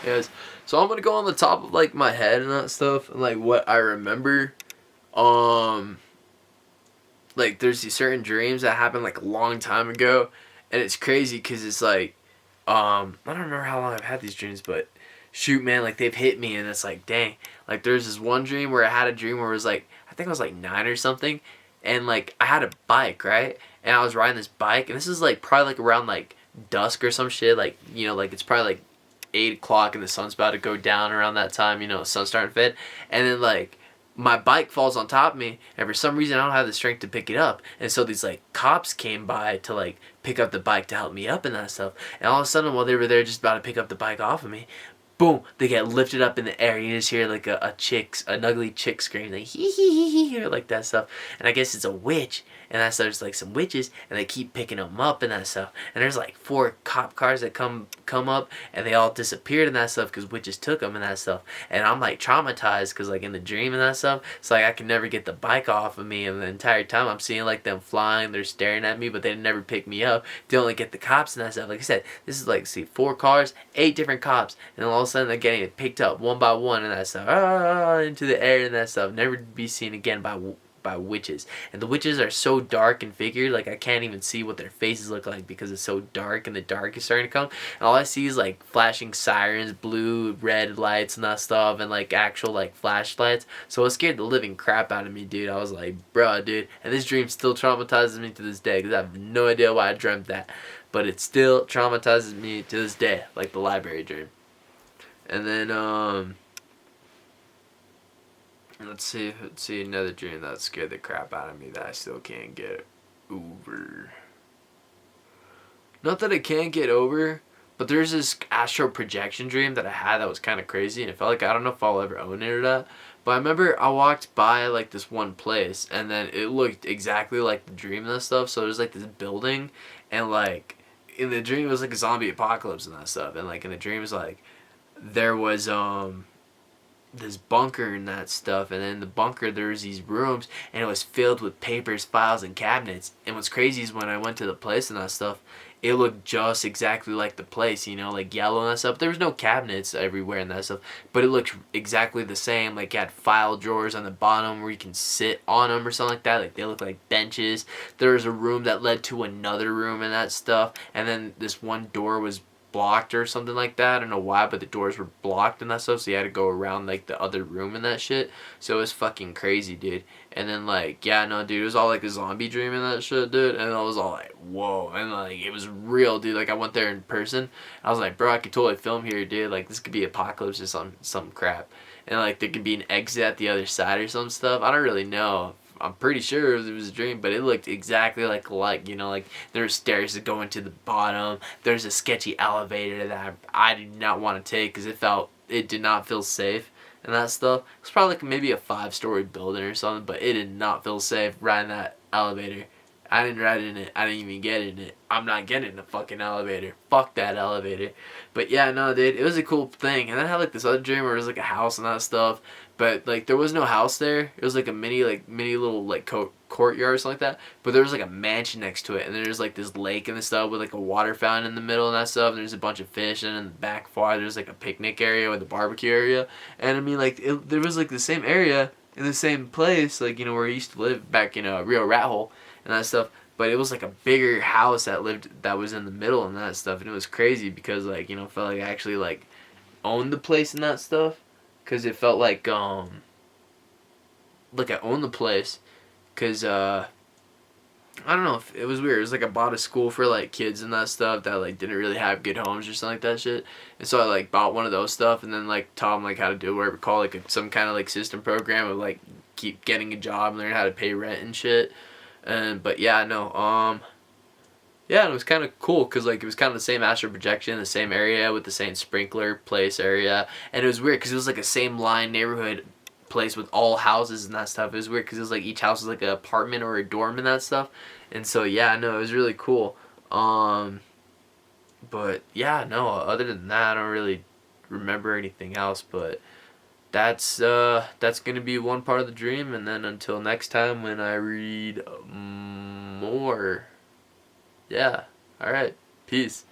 Yes. So I'm gonna go on the top of like my head and that stuff and like what I remember. Um, like there's these certain dreams that happened like a long time ago, and it's crazy because it's like, I don't remember how long I've had these dreams, but shoot, man, like they've hit me, and it's like, dang, like there's this one dream where I had a dream where it was like I think I was like 9 or something, and like I had a bike, right, and I was riding this bike, and this is like probably like around like dusk or some shit, like like it's probably like 8 o'clock and the sun's about to go down around that time, sun's starting to fade, and then like my bike falls on top of me, and for some reason I don't have the strength to pick it up, and so these like cops came by to like pick up the bike to help me up and that stuff, and all of a sudden while they were there just about to pick up the bike off of me, boom, they get lifted up in the air. You just hear like an ugly chick scream, like hee hee hee hee, or like that stuff. And I guess it's a witch, and that stuff. There's like some witches, and they keep picking them up and that stuff. And there's like 4 cop cars that come up, and they all disappeared and that stuff because witches took them and that stuff. And I'm like traumatized because like in the dream and that stuff, it's like I can never get the bike off of me, and the entire time I'm seeing like them flying, they're staring at me, but they never pick me up. They only get the cops and that stuff. Like I said, this is like 4 cars, 8 different cops, and then all of a sudden they're getting picked up one by one and that stuff, into the air and that stuff, never to be seen again by witches. And the witches are so dark and figured, like I can't even see what their faces look like because it's so dark, and the dark is starting to come, and all I see is like flashing sirens, blue, red lights and that stuff, and like actual like flashlights. So it scared the living crap out of me, dude. I was like, bruh, dude. And this dream still traumatizes me to this day because I have no idea why I dreamt that, but it still traumatizes me to this day, like the library dream. And then let's see another dream that scared the crap out of me that I still can't get over. Not that I can't get over, but there's this astral projection dream that I had that was kind of crazy, and it felt like I don't know if I'll ever own it or not. But I remember I walked by like this one place, and then it looked exactly like the dream and that stuff. So there's like this building, and like in the dream it was like a zombie apocalypse and that stuff, and like in the dream it was like there was this bunker and that stuff, and in the bunker there was these rooms, and it was filled with papers, files, and cabinets. And what's crazy is when I went to the place and that stuff, it looked just exactly like the place, like yellow and that stuff. There was no cabinets everywhere and that stuff, but it looked exactly the same. Like it had file drawers on the bottom where you can sit on them or something like that. Like they look like benches. There was a room that led to another room and that stuff, and then this one door was blocked or something like that. I don't know why, but the doors were blocked and that stuff, so you had to go around like the other room and that shit. So it was fucking crazy, dude. And then like, yeah, no, dude, it was all like a zombie dream and that shit, dude. And I was all like, whoa, and like it was real, dude. Like I went there in person. I was like, bro, I could totally film here, dude. Like this could be apocalypse or some crap. And like there could be an exit at the other side or some stuff. I don't really know. I'm pretty sure it was a dream, but it looked exactly like like there's stairs that go into the bottom. There's a sketchy elevator that I did not want to take because it did not feel safe and that stuff. It was probably like maybe a 5-story building or something, but it did not feel safe riding that elevator. I didn't ride in it. I didn't even get in it. I'm not getting in the fucking elevator. Fuck that elevator. But yeah, no, dude, it was a cool thing. And then I had like this other dream where it was like a house and that stuff, but like there was no house there. It was like a mini little like courtyard or something like that. But there was like a mansion next to it, and there's like this lake and stuff with like a water fountain in the middle and that stuff. And there's a bunch of fish, and in the back far there's like a picnic area with a barbecue area. And I mean like there was like the same area in the same place, like where I used to live back in Rio Rat Hole and that stuff, but it was like a bigger house that was in the middle and that stuff, and it was crazy because like felt like I actually like owned the place and that stuff, because it felt like I owned the place, because I don't know, if it was weird. It was like I bought a school for like kids and that stuff that like didn't really have good homes or something like that shit, and so I like bought one of those stuff and then like taught them like how to do whatever call like some kind of like system program of like keep getting a job and learn how to pay rent and shit. And but yeah, no, yeah, and it was kind of cool because like it was kind of the same astral projection, the same area with the same sprinkler place area, and it was weird because it was like a same line neighborhood place with all houses and that stuff. It was weird because it was like each house was like an apartment or a dorm and that stuff, and so yeah, no, it was really cool. But yeah, no, other than that, I don't really remember anything else, but that's gonna be one part of the dream, and then until next time when I read more. Yeah. All right. Peace.